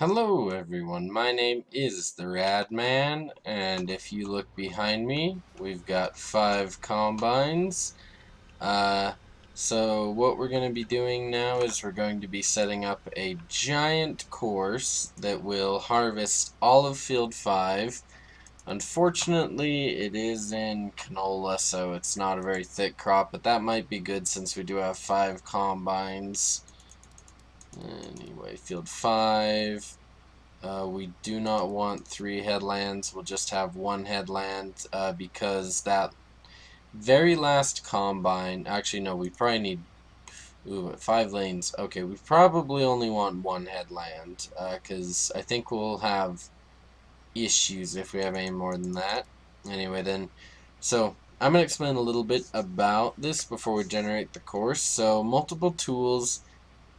Hello everyone, my name is the Rad Man, and if you look behind me, we've got 5 combines. Uh, so what we're going to be doing now is we're going to be setting up a giant course that will harvest all of Field 5. Unfortunately, it is in canola, so it's not a very thick crop, but that might be good since we do have 5 combines. Anyway, Field 5. We do not want 3 headlands. We'll just have 1 headland because that very last combine, actually no, we probably need 5 lanes. Okay, we probably only want 1 headland because I think we'll have issues if we have any more than that. Anyway then, so I'm going to explain a little bit about this before we generate the course. So multiple tools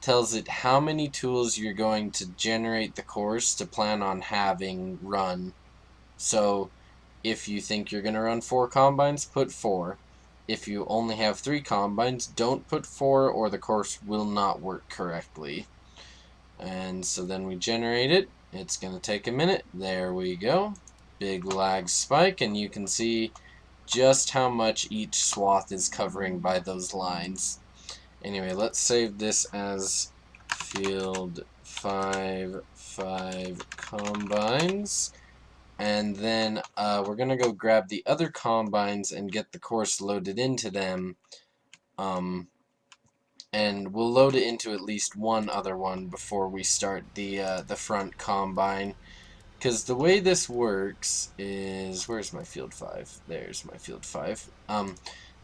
tells it how many tools you're going to generate the course to plan on having run. So if you think you're going to run 4 combines, put 4. If you only have 3 combines, don't put 4 or the course will not work correctly. And so then we generate it. It's going to take a minute. There we go. Big lag spike, and you can see just how much each swath is covering by those lines. Anyway, let's save this as field 5 combines, and then we're gonna go grab the other combines and get the course loaded into them, and we'll load it into at least one other one before we start the front combine. Because the way this works is, where's my field 5? There's my field 5.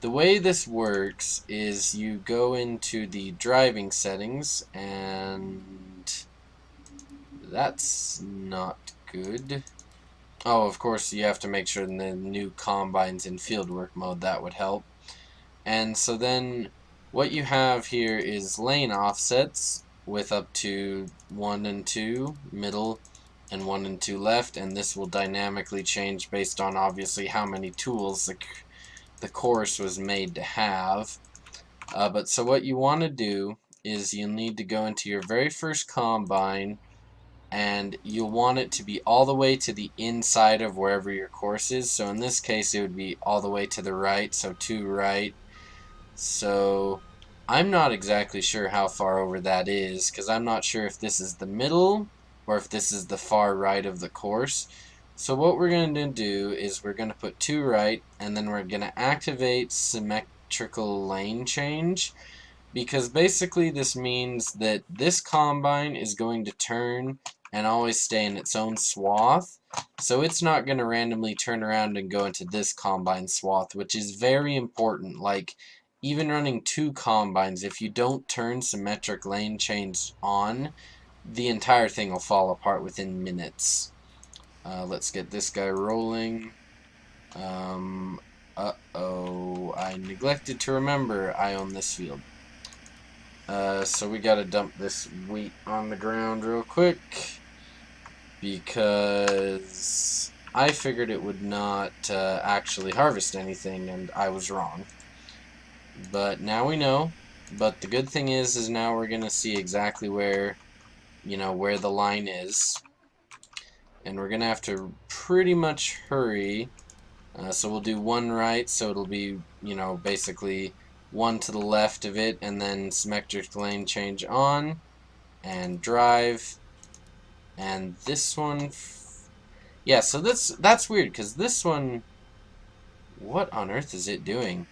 The way this works is you go into the driving settings, and that's not good. Oh, of course, you have to make sure the new combine's in fieldwork mode. That would help. And so then what you have here is lane offsets with up to 1 and 2 middle and 1 and 2 left, and this will dynamically change based on obviously how many tools the course was made to have. But so what you want to do is you need to go into your very first combine, and you'll want it to be all the way to the inside of wherever your course is. So in this case it would be all the way to the right, so 2 right. So I'm not exactly sure how far over that is, because I'm not sure if this is the middle or if this is the far right of the course. So what we're going to do is we're going to put 2 right, and then we're going to activate symmetrical lane change, because basically this means that this combine is going to turn and always stay in its own swath. So it's not going to randomly turn around and go into this combine swath, which is very important. Like, even running 2 combines, if you don't turn symmetric lane change on, the entire thing will fall apart within minutes. Let's get this guy rolling. Uh-oh, I neglected to remember I own this field. So we gotta dump this wheat on the ground real quick, because I figured it would not actually harvest anything, and I was wrong. But now we know. But the good thing is now we're gonna see exactly where, where the line is, and we're gonna have to pretty much hurry. So we'll do 1 right, so it'll be, basically 1 to the left of it, and then symmetric lane change on, and drive, and this one, yeah, so that's weird, because this one, what on earth is it doing?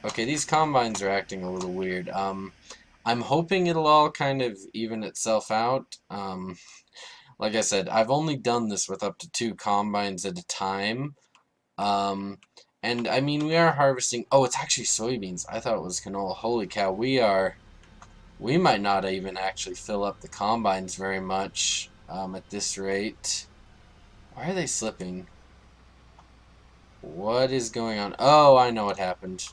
Okay, these combines are acting a little weird. I'm hoping it'll all kind of even itself out. Like I said, I've only done this with up to 2 combines at a time. And I mean, we are harvesting. Oh, it's actually soybeans. I thought it was canola. Holy cow, we might not even actually fill up the combines very much at this rate. Why are they slipping? What is going on? Oh, I know what happened.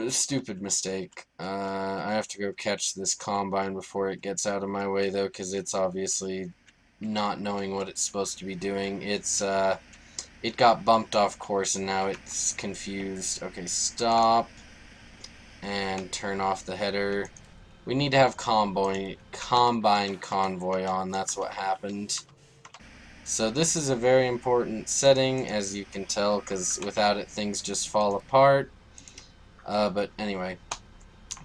Stupid mistake. I have to go catch this combine before it gets out of my way, though, because it's obviously not knowing what it's supposed to be doing. It got bumped off course, and now it's confused. Okay, stop. And turn off the header. we need to have combine convoy on. That's what happened. So this is a very important setting, as you can tell, because without it things just fall apart. But anyway,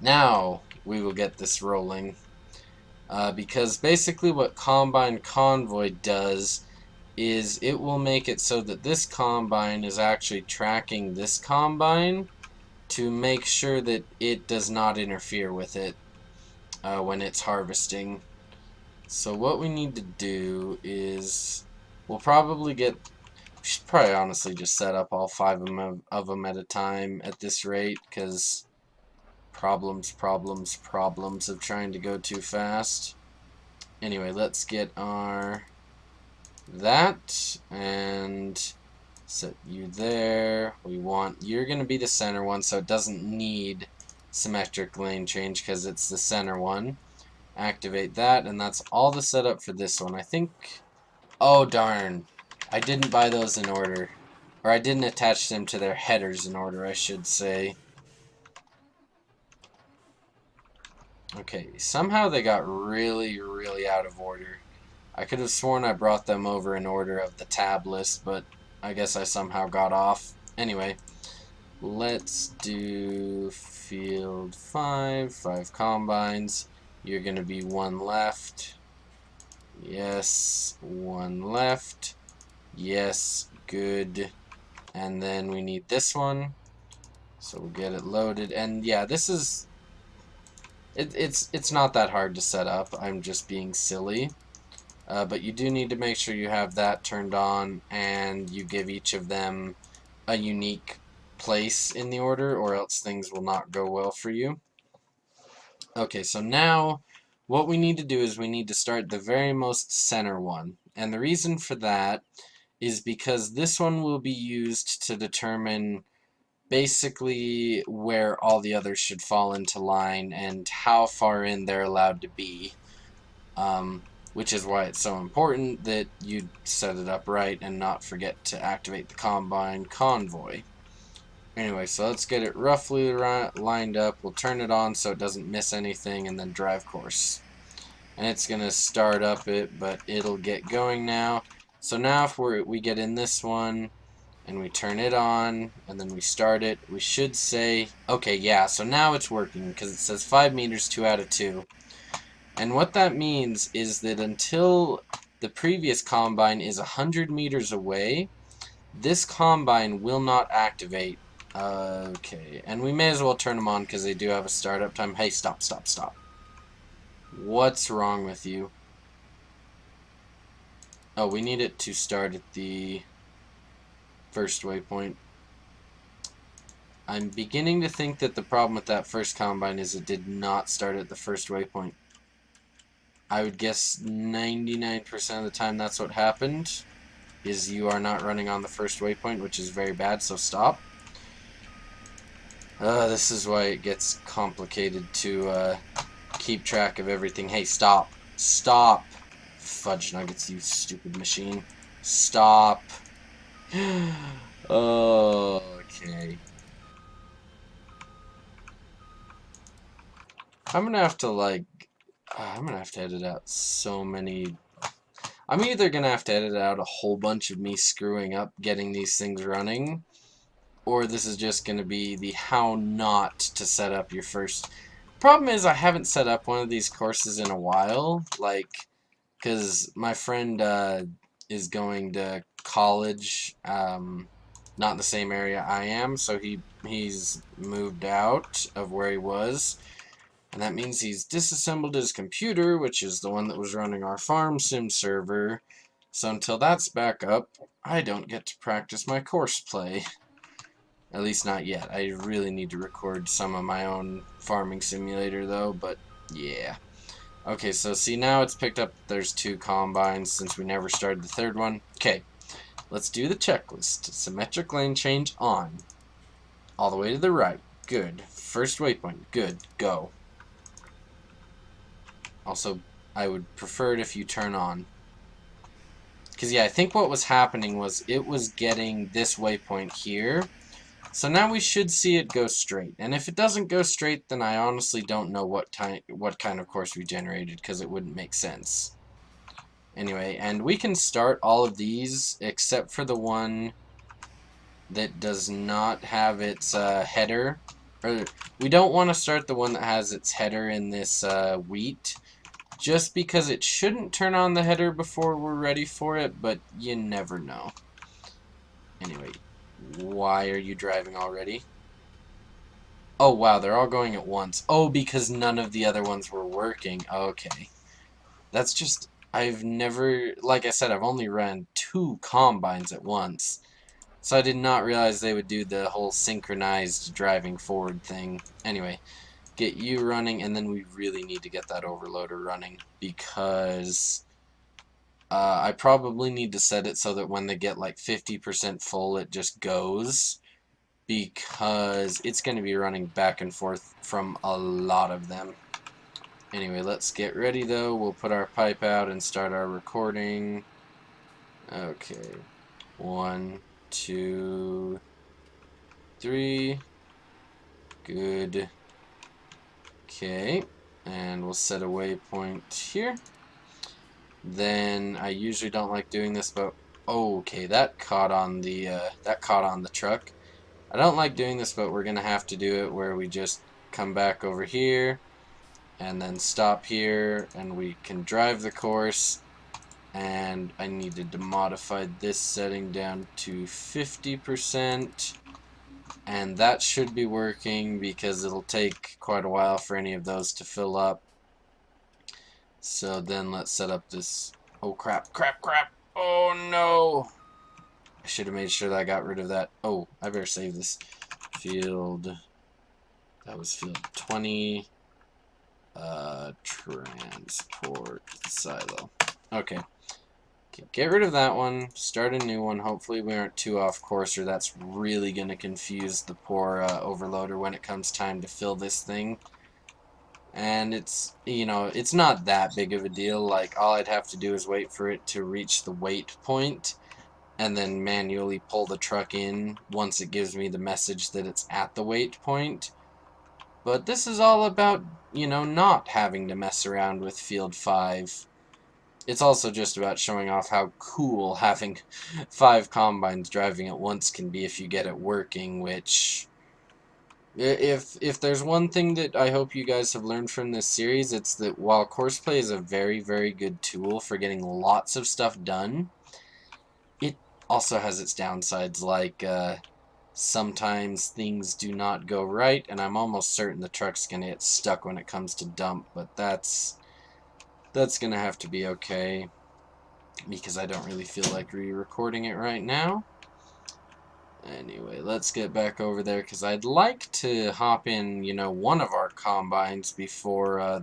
now we will get this rolling. Because basically what combine convoy does is it will make it so that this combine is actually tracking this combine to make sure that it does not interfere with it when it's harvesting. So what we need to do is we'll probably we should probably honestly just set up all 5 of them at a time at this rate, because problems of trying to go too fast. Anyway, let's get our that and set you there. You're going to be the center one, so it doesn't need symmetric lane change because it's the center one. Activate that, and that's all the setup for this one. I think, oh darn, I didn't buy those in order, or I didn't attach them to their headers in order, I should say. Okay, somehow they got really out of order. I could have sworn I brought them over in order of the tab list, but I guess I somehow got off. Anyway, let's do field 5 combines. You're going to be 1 left. Yes, 1 left. Yes, good. And then we need this one. So we'll get it loaded. And yeah, this is... It's not that hard to set up. I'm just being silly. But you do need to make sure you have that turned on and you give each of them a unique place in the order, or else things will not go well for you. Okay, so now what we need to do is we need to start the very most center one. And the reason for that is because this one will be used to determine basically where all the others should fall into line and how far in they're allowed to be. Which is why it's so important that you set it up right and not forget to activate the combine convoy. Anyway, so let's get it roughly lined up. We'll turn it on so it doesn't miss anything, and then drive course. And it's going to start up it, but it'll get going now. So now if we get in this one, and we turn it on, and then we start it, we should say, okay, yeah, so now it's working, because it says 5 meters, 2 out of 2. And what that means is that until the previous combine is 100 meters away, this combine will not activate. Okay, and we may as well turn them on because they do have a startup time. Hey, stop. What's wrong with you? Oh, we need it to start at the first waypoint. I'm beginning to think that the problem with that first combine is it did not start at the first waypoint. I would guess 99% of the time that's what happened, is you are not running on the first waypoint, which is very bad, so stop. This is why it gets complicated to keep track of everything. Hey, stop. Stop. Fudge nuggets, you stupid machine. Stop. Okay. I'm gonna have to edit out so many... I'm either gonna have to edit out a whole bunch of me screwing up getting these things running, or this is just gonna be the how not to set up your first... Problem is I haven't set up one of these courses in a while, because my friend is going to college, not in the same area I am, so he's moved out of where he was. And that means he's disassembled his computer, which is the one that was running our farm sim server. So until that's back up, I don't get to practice my Courseplay. At least not yet. I really need to record some of my own farming simulator though, but yeah. Okay, so see now it's picked up there's 2 combines since we never started the third one. Okay, let's do the checklist. Symmetric lane change on. All the way to the right. Good. First waypoint. Good. Go. Also, I would prefer it if you turn on. Because, yeah, I think what was happening was it was getting this waypoint here, So now we should see it go straight. And if it doesn't go straight, then I honestly don't know what kind of course we generated, because it wouldn't make sense. Anyway, and we can start all of these except for the one that does not have its header. Or we don't want to start the one that has its header in this wheat, just because it shouldn't turn on the header before we're ready for it, but you never know. Anyway, why are you driving already? Oh wow, they're all going at once. Oh, because none of the other ones were working. Okay. That's just, I've never, like I said, I've only run 2 combines at once. So I did not realize they would do the whole synchronized driving forward thing. Anyway, get you running, and then we really need to get that overloader running, because I probably need to set it so that when they get like 50% full, it just goes, because it's going to be running back and forth from a lot of them. Anyway, let's get ready though. We'll put our pipe out and start our recording. Okay. 1, 2, 3. Good. Okay. And we'll set a waypoint here. Then I usually don't like doing this, but okay, that caught on the truck. I don't like doing this, but we're gonna have to do it where we just come back over here and then stop here, and we can drive the course. And I needed to modify this setting down to 50%, and that should be working, because it'll take quite a while for any of those to fill up. So then let's set up this. Oh crap, oh no, I should have made sure that I got rid of that. Oh, I better save this. Field, that was field 20. Transport silo. Okay. Get rid of that one, start a new one. Hopefully we aren't too off course, or that's really going to confuse the poor overloader when it comes time to fill this thing. And it's, you know, it's not that big of a deal. Like, all I'd have to do is wait for it to reach the wait point, and then manually pull the truck in once it gives me the message that it's at the wait point. But this is all about, you know, not having to mess around with Field 5. It's also just about showing off how cool having 5 combines driving at once can be if you get it working, which, if there's one thing that I hope you guys have learned from this series, it's that while Courseplay is a very, very good tool for getting lots of stuff done, it also has its downsides, like, sometimes things do not go right, and I'm almost certain the truck's gonna get stuck when it comes to dump, but that's gonna have to be okay, because I don't really feel like re-recording it right now. Anyway, let's get back over there, because I'd like to hop in, you know, one of our combines before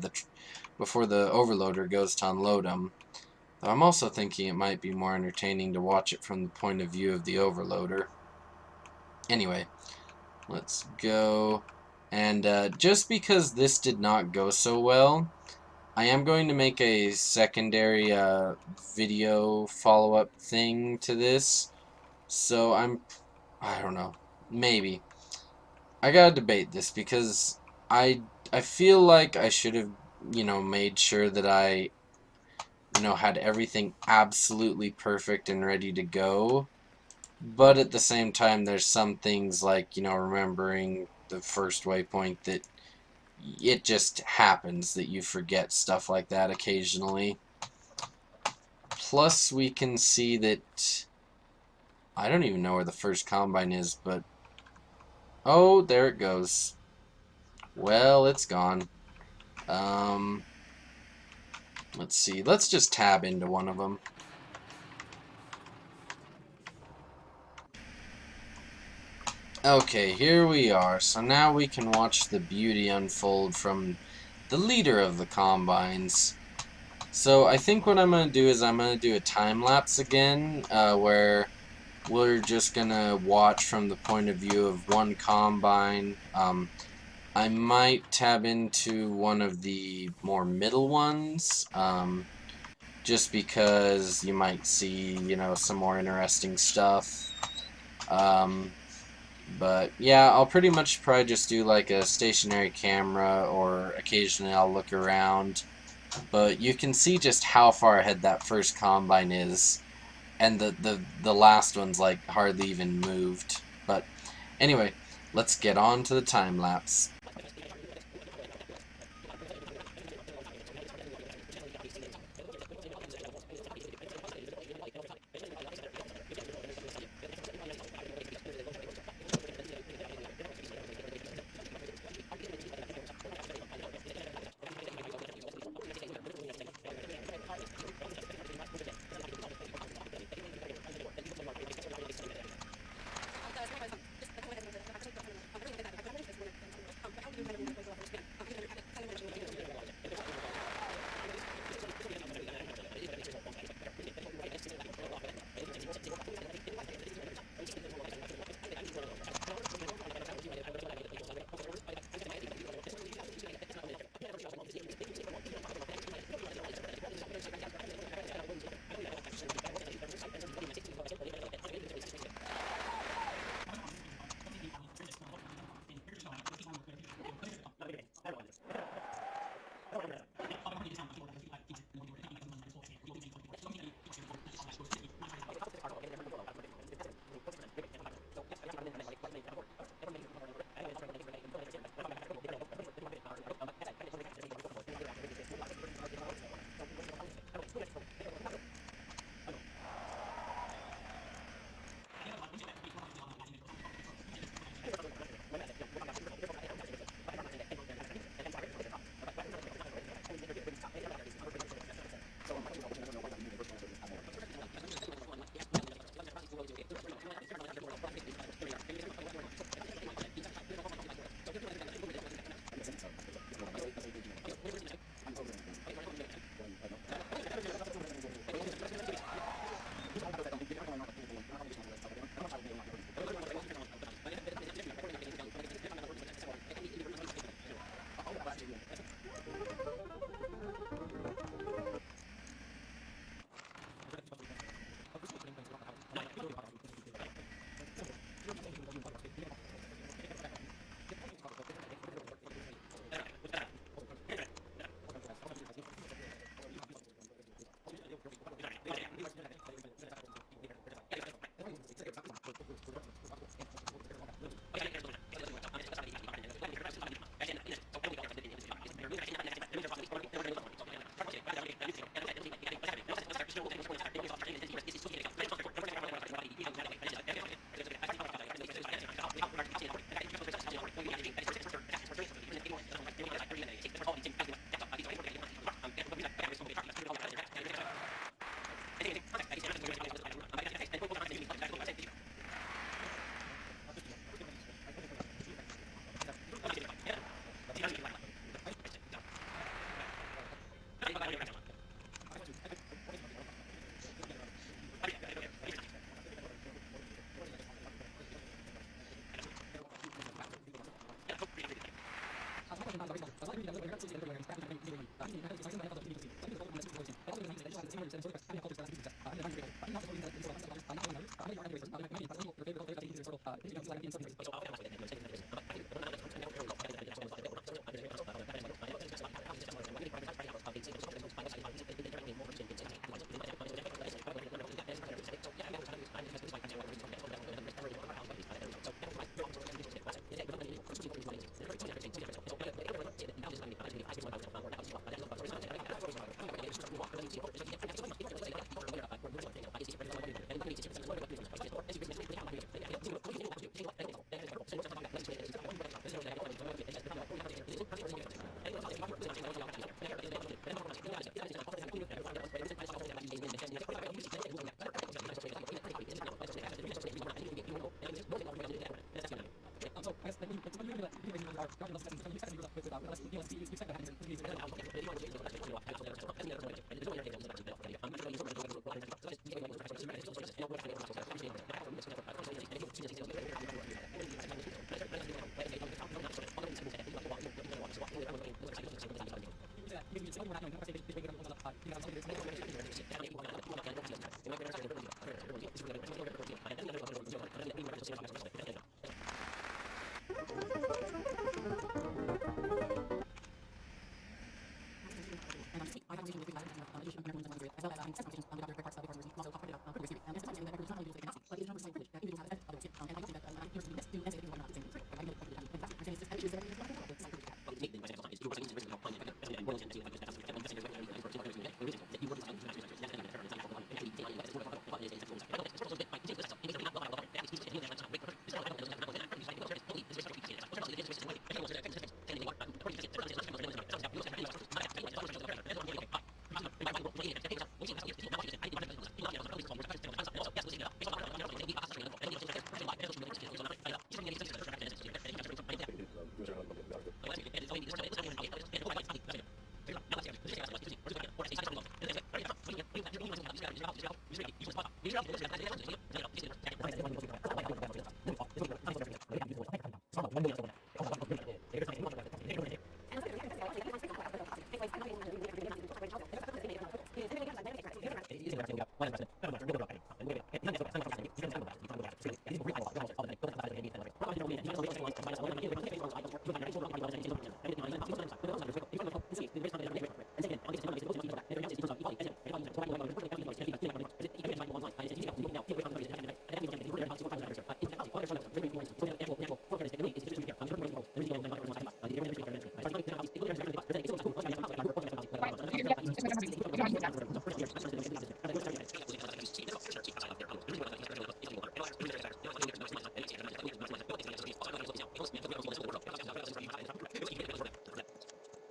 before the overloader goes to unload them. I'm also thinking it might be more entertaining to watch it from the point of view of the overloader. Anyway, let's go. And just because this did not go so well, I am going to make a secondary video follow-up thing to this. So I don't know, maybe. I gotta debate this, because I feel like I should have, you know, made sure that I, you know, had everything absolutely perfect and ready to go. But at the same time, there's some things like, you know, remembering the first waypoint, that it just happens that you forget stuff like that occasionally. Plus, we can see that I don't even know where the first combine is, but oh, there it goes. Well, it's gone. Let's see. Let's just tab into one of them. Okay, here we are. So now we can watch the beauty unfold from the leader of the combines. So I think what I'm going to do is I'm going to do a time lapse again, where we're just going to watch from the point of view of one combine. I might tab into one of the more middle ones, just because you might see, you know, some more interesting stuff. But yeah, I'll pretty much probably just do like a stationary camera, or occasionally I'll look around. But you can see just how far ahead that first combine is, and the last one's like hardly even moved. But anyway, let's get on to the time lapse.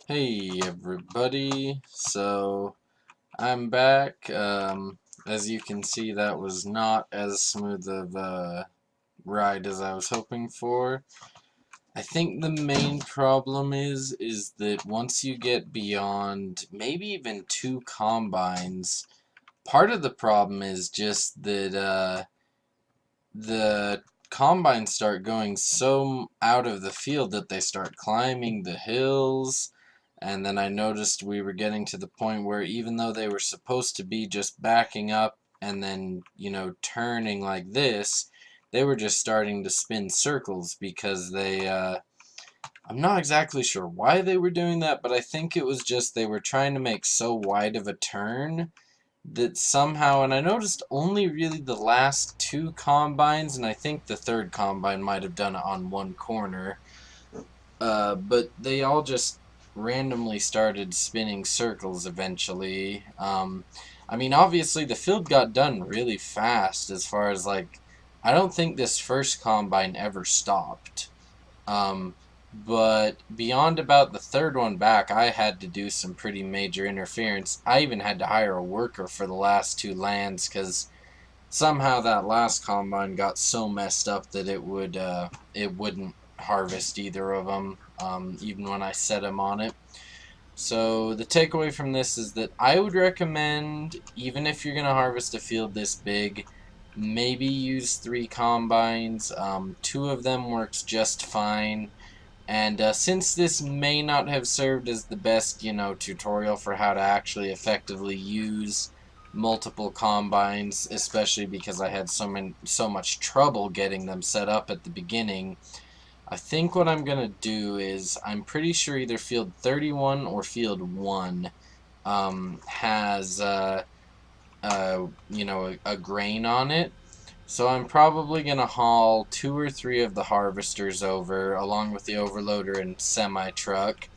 Hey everybody, so I'm back. As you can see, that was not as smooth of a ride as I was hoping for. I think the main problem is that once you get beyond maybe even 2 combines, part of the problem is just that the combines start going so out of the field that they start climbing the hills. And then I noticed we were getting to the point where even though they were supposed to be just backing up and then, you know, turning like this, they were just starting to spin circles because I'm not exactly sure why they were doing that, but I think it was just they were trying to make so wide of a turn that somehow, and I noticed only really the last 2 combines, and I think the 3rd combine might have done it on one corner, but they all just randomly started spinning circles eventually. I mean, obviously the field got done really fast as far as, like, I don't think this first combine ever stopped. But beyond about the 3rd one back, I had to do some pretty major interference. I even had to hire a worker for the last 2 lands because somehow that last combine got so messed up that it wouldn't harvest either of them, even when I set them on it. So the takeaway from this is that I would recommend, even if you're gonna harvest a field this big, maybe use 3 combines. 2 of them works just fine. And since this may not have served as the best, you know, tutorial for how to actually effectively use multiple combines, especially because I had so much trouble getting them set up at the beginning, I think what I'm going to do is, I'm pretty sure either field 31 or field 1 has, you know, a grain on it. So I'm probably going to haul 2 or 3 of the harvesters over, along with the overloader and semi-truck.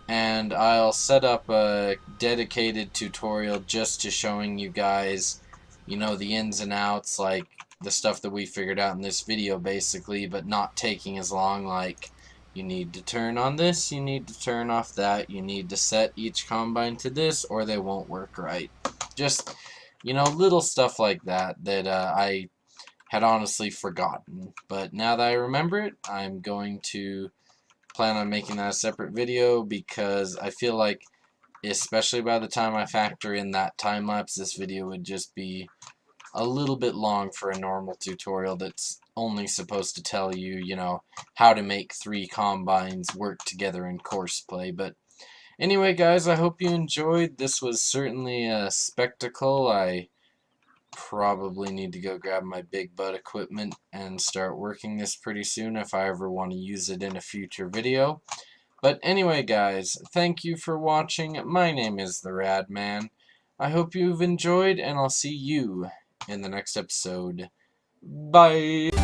And I'll set up a dedicated tutorial just to showing you guys, you know, the ins and outs, like the stuff that we figured out in this video basically, but not taking as long, like you need to turn on this, you need to turn off that, you need to set each combine to this or they won't work right. Just, you know, little stuff like that that I had honestly forgotten. But now that I remember it, I'm going to plan on making that a separate video because I feel like, especially by the time I factor in that time lapse, this video would just be a little bit long for a normal tutorial that's only supposed to tell you, you know, how to make 3 combines work together in Courseplay. But anyway, guys, I hope you enjoyed. This was certainly a spectacle. I probably need to go grab my big butt equipment and start working this pretty soon if I ever want to use it in a future video. But anyway, guys, thank you for watching. My name is the Rad Man. I hope you've enjoyed, and I'll see you in the next episode. Bye!